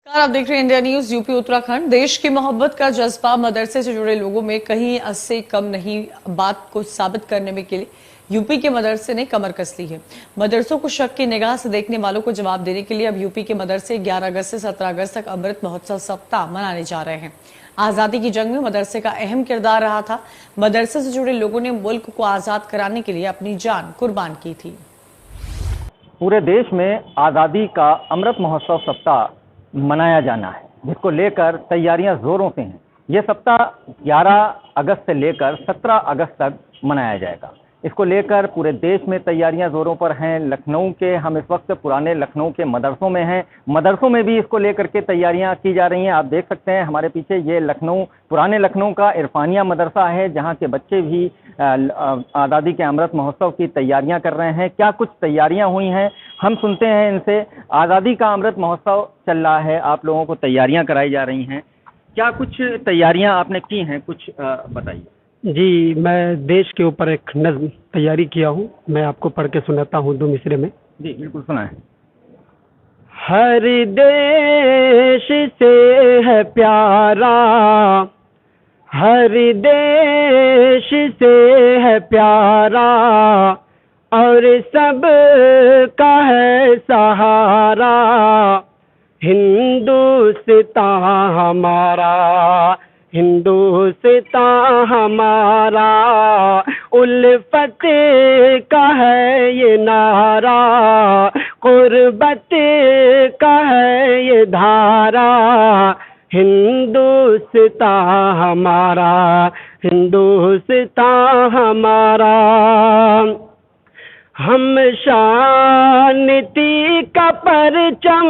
नमस्कार, आप देख रहे हैं इंडिया न्यूज। यूपी उत्तराखंड देश की मोहब्बत का जज्बा मदरसे से जुड़े लोगों में कहीं से कम नहीं। बात को साबित करने में के लिए यूपी के मदरसे ने कमर कस ली है। मदरसों को शक की निगाह से देखने वालों को जवाब देने के लिए अब यूपी के मदरसे 11 अगस्त से 17 अगस्त तक अमृत महोत्सव सप्ताह मनाने जा रहे हैं। आजादी की जंग में मदरसे का अहम किरदार रहा था। मदरसे से जुड़े लोगों ने मुल्क को आजाद कराने के लिए अपनी जान कुर्बान की थी। पूरे देश में आजादी का अमृत महोत्सव सप्ताह मनाया जाना है, जिसको लेकर तैयारियां जोरों पे हैं। ये सप्ताह 11 अगस्त से लेकर 17 अगस्त तक मनाया जाएगा। इसको लेकर पूरे देश में तैयारियां जोरों पर हैं। लखनऊ के हम इस वक्त पुराने लखनऊ के मदरसों में हैं। मदरसों में भी इसको लेकर के तैयारियां की जा रही हैं। आप देख सकते हैं हमारे पीछे ये लखनऊ, पुराने लखनऊ का इरफानिया मदरसा है, जहां के बच्चे भी आज़ादी के अमृत महोत्सव की तैयारियां कर रहे हैं। क्या कुछ तैयारियां हुई हैं, हम सुनते हैं इनसे। आज़ादी का अमृत महोत्सव चल रहा है, आप लोगों को तैयारियां कराई जा रही हैं, क्या कुछ तैयारियां आपने की हैं, कुछ बताइए। जी, मैं देश के ऊपर एक नज़्म तैयारी किया हूँ। मैं आपको पढ़ के सुनाता हूँ 2 मिसरे में। जी बिल्कुल, सुनाएं। हर देश से है प्यारा, हर देश से है प्यारा, और सब का है सहारा। हिंदुस्तान हमारा, हिंदुस्तान हमारा, उल्फत का है ये नारा, कुर्बत का है ये धारा। हिंदुस्तान हमारा, हिंदुस्तान हमारा। हम शांति का परचम,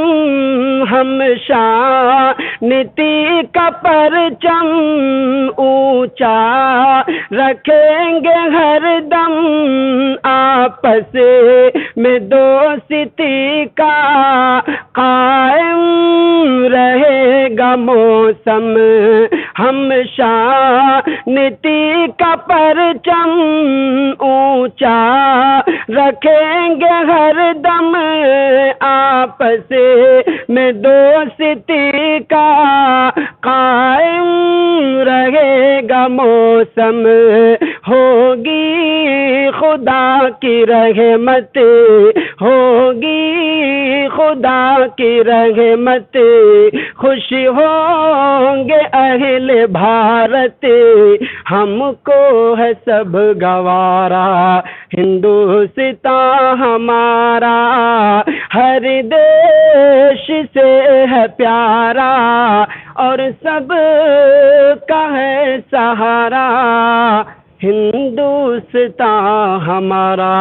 हम शांति का परचम ऊंचा रखेंगे हरदम। आपस में दोस्ती का कायम रहेगा मौसम। हम शांति का परचम ऊंचा रखेंगे हरदम। आपस में दोस्ती का कायम रहेगा मौसम। होगी खुदा की रहमत, होगी खुदा की रहमत। खुश होंगे अहले भारत, हमको है सब गवारा। हिंदुस्तान हमारा हर देश से है प्यारा, और सब का है सहारा। हिंदुस्तान हमारा,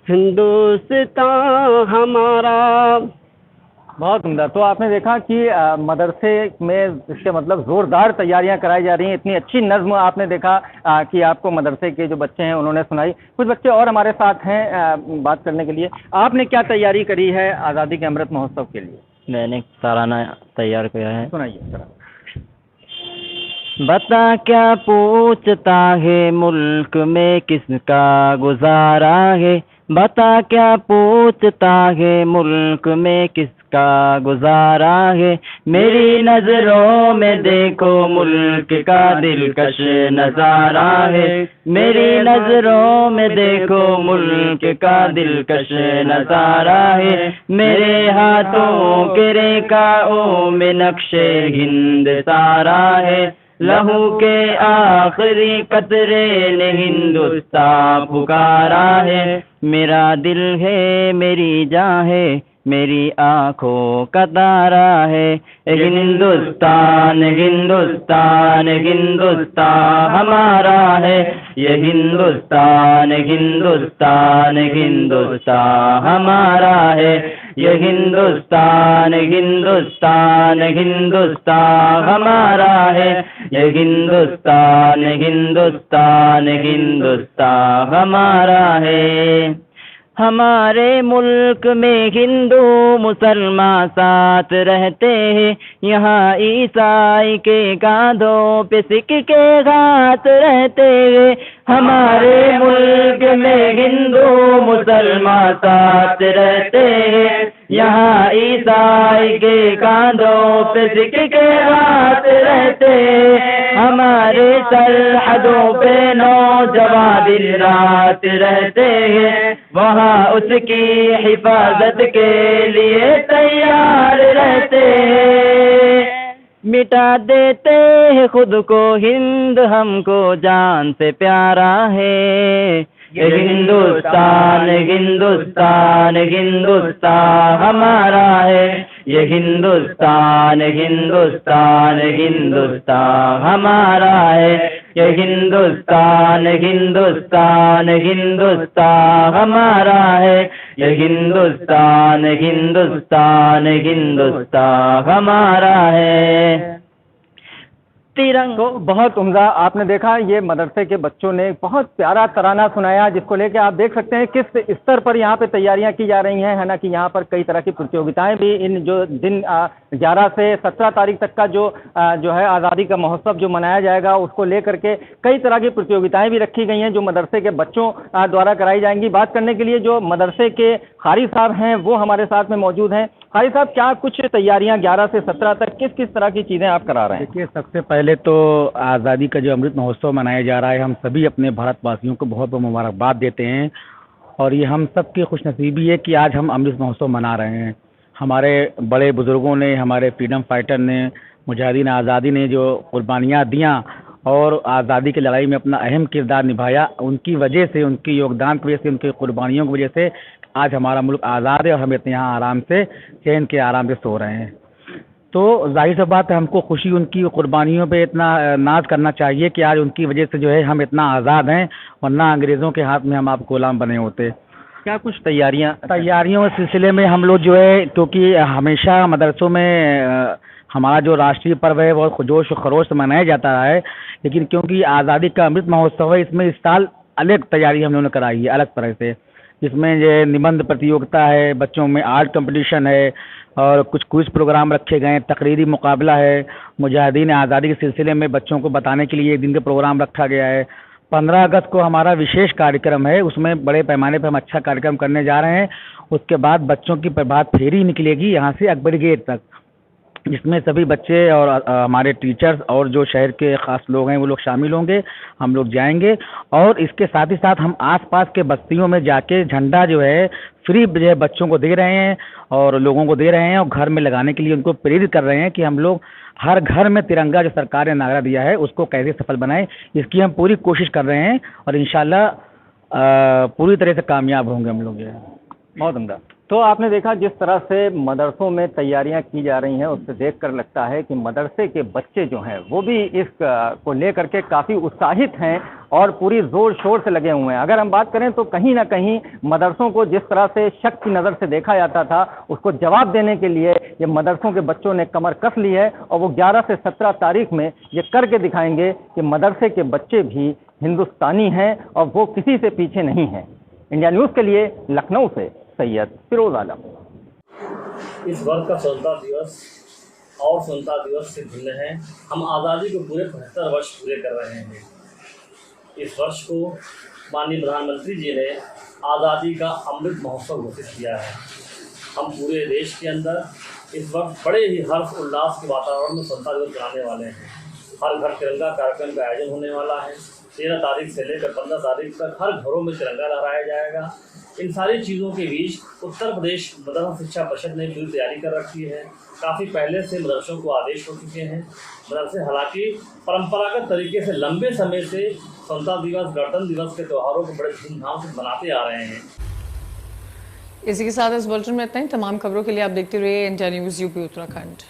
हिंदुस्तान हमारा। बहुत सुंदर। तो आपने देखा कि मदरसे में इसके मतलब जोरदार तैयारियां कराई जा रही हैं। इतनी अच्छी नज़्म आपने देखा कि आपको मदरसे के जो बच्चे हैं उन्होंने सुनाई। कुछ बच्चे और हमारे साथ हैं बात करने के लिए। आपने क्या तैयारी करी है आज़ादी के अमृत महोत्सव के लिए? मैंने तराना तैयार किया है। सुनाइए जरा। बता क्या पूछता है, मुल्क में किसका गुजारा है। बता क्या पूछता है, मुल्क में किसका गुजारा है। मेरी नजरों में देखो मुल्क का दिलकश नजारा है। मेरी नजरों में देखो मुल्क का दिलकश नजारा है। मेरे हाथों के रेखाओं में नक्शे हिंद सारा है। लहू के आखिरी कतरे ने हिंदुस्तान पुकारा है। मेरा दिल है, मेरी जान है, मेरी आंखों का तारा है। हिंदुस्तान, हिंदुस्तान, हिंदुस्तान हमारा है। ये हिंदुस्तान, हिंदुस्तान, हिंदुस्तान हमारा है। ये हिंदुस्तान, हिंदुस्तान, हिंदुस्तान हमारा है। ये हिंदुस्तान, हिंदुस्तान, हिंदुस्तान हमारा है। हमारे मुल्क में हिंदू मुसलमान साथ रहते हैं। यहाँ ईसाई के कांधों पे सिख के हाथ रहते हैं। हमारे मुल्क में हिंदू मुसलमान साथ रहते हैं। यहाँ ईसाई के कांधों पे सिख के हाथ रहते, हमारे सरहदों पे नौजवान दिन रात रहते हैं, वहाँ उसकी हिफाजत के लिए तैयार रहते हैं। मिटा देते हैं खुद को हिंद, हमको जान से प्यारा है। ये हिंदुस्तान हिंदुस्तान हिंदुस्तान हमारा है, ये हिंदुस्तान हिंदुस्तान हिंदुस्तान हमारा है, ये हिंदुस्तान हिंदुस्तान हिंदुस्तान हमारा है, ये हिंदुस्तान हिंदुस्तान हिंदुस्तान हमारा है। तिरंगा तो बहुत उम्दा आपने देखा, ये मदरसे के बच्चों ने बहुत प्यारा तराना सुनाया, जिसको लेकर आप देख सकते हैं किस स्तर पर यहाँ पे तैयारियां की जा रही हैं, है ना, कि यहाँ पर कई तरह की प्रतियोगिताएं भी इन जो दिन 11 से 17 तारीख तक का जो है आज़ादी का महोत्सव जो मनाया जाएगा, उसको लेकर के कई तरह की प्रतियोगिताएं भी रखी गई हैं जो मदरसे के बच्चों द्वारा कराई जाएंगी। बात करने के लिए जो मदरसे के कारी साहब हैं वो हमारे साथ में मौजूद हैं। कारी साहब, क्या कुछ तैयारियां 11 से 17 तक किस किस तरह की चीज़ें आप करा रहे हैं? देखिए, सबसे पहले तो आज़ादी का जो अमृत महोत्सव मनाया जा रहा है, हम सभी अपने भारतवासियों को बहुत बहुत मुबारकबाद देते हैं और ये हम सब की खुशनसीबी है कि आज हम अमृत महोत्सव मना रहे हैं। हमारे बड़े बुज़ुर्गों ने, हमारे फ्रीडम फाइटर ने, मुजाहिदीन आज़ादी ने जो कुर्बानियाँ दियाँ और आज़ादी की लड़ाई में अपना अहम किरदार निभाया, उनकी वजह से, उनकी योगदान की वजह से, उनकी कुर्बानियों की वजह से आज हमारा मुल्क आज़ाद है और हम इतने यहाँ आराम से, चैन के आराम से सो रहे हैं। तो जाहिर सी बात है, हमको खुशी उनकी कुर्बानियों पे इतना नाज करना चाहिए कि आज उनकी वजह से जो है हम इतना आज़ाद हैं, वरना अंग्रेज़ों के हाथ में हम आप गुलाम बने होते। क्या कुछ तैयारियों के सिलसिले में हम लोग जो है, क्योंकि हमेशा मदरसों में हमारा जो राष्ट्रीय पर्व है बहुत जोश और खरोश से मनाया जाता रहा है, लेकिन क्योंकि आज़ादी का अमृत महोत्सव है, इसमें इस साल अलग तैयारी हम लोगों ने कराई है, अलग तरह से। इसमें जो निबंध प्रतियोगिता है, बच्चों में आर्ट कंपटीशन है और कुछ क्विज प्रोग्राम रखे गए हैं, तकरीरी मुकाबला है, मुजाहिदीन आज़ादी के सिलसिले में बच्चों को बताने के लिए एक दिन का प्रोग्राम रखा गया है। 15 अगस्त को हमारा विशेष कार्यक्रम है, उसमें बड़े पैमाने पर हम अच्छा कार्यक्रम करने जा रहे हैं। उसके बाद बच्चों की प्रभात फेरी निकलेगी यहाँ से अकबरी गेट तक, जिसमें सभी बच्चे और हमारे टीचर्स और जो शहर के ख़ास लोग हैं वो लोग शामिल होंगे। हम लोग जाएंगे और इसके साथ ही साथ हम आसपास के बस्तियों में जाके झंडा जो है फ्री जो है बच्चों को दे रहे हैं और लोगों को दे रहे हैं और घर में लगाने के लिए उनको प्रेरित कर रहे हैं कि हम लोग हर घर में तिरंगा जो सरकार ने नारा दिया है उसको कैसे सफल बनाएं, इसकी हम पूरी कोशिश कर रहे हैं और इंशाल्लाह पूरी तरह से कामयाब होंगे हम लोग। बहुत उम्दा। तो आपने देखा जिस तरह से मदरसों में तैयारियां की जा रही हैं, उससे देखकर लगता है कि मदरसे के बच्चे जो हैं वो भी इस को लेकर के काफ़ी उत्साहित हैं और पूरी ज़ोर शोर से लगे हुए हैं। अगर हम बात करें तो कहीं ना कहीं मदरसों को जिस तरह से शक की नज़र से देखा जाता था, उसको जवाब देने के लिए ये मदरसों के बच्चों ने कमर कस ली है और वो 11 से 17 तारीख में ये करके दिखाएंगे कि मदरसे के बच्चे भी हिंदुस्तानी हैं और वो किसी से पीछे नहीं हैं। इंडिया न्यूज़ के लिए लखनऊ से सैयद फिरोज आलम। इस वर्ष का स्वतंत्रता दिवस और स्वतंत्रता दिवस से भिन्न है। हम आज़ादी को पूरे 75 वर्ष पूरे कर रहे हैं। इस वर्ष को माननीय प्रधानमंत्री जी ने आज़ादी का अमृत महोत्सव घोषित किया है। हम पूरे देश के अंदर इस वक्त बड़े ही हर्ष उल्लास के वातावरण में स्वतंत्रता दिवस मनाने वाले हैं। हर घर तिरंगा कार्यक्रम का आयोजन होने वाला है। 13 तारीख से लेकर 15 तारीख तक हर घरों में तिरंगा लहराया जाएगा। इन सारी चीज़ों के बीच उत्तर प्रदेश मदरसा शिक्षा परिषद ने पूरी तैयारी कर रखी है। काफ़ी पहले से मदरसों को आदेश हो चुके हैं। मदरसे हालांकि परंपरागत तरीके से लंबे समय से स्वतंत्रता दिवस, गणतंत्र दिवस के त्योहारों को बड़े धूमधाम से मनाते आ रहे हैं। इसी के साथ इस बुलेटिन में इतना ही। तमाम खबरों के लिए आप देखते रहिए इंडिया न्यूज़ यूपी उत्तराखंड।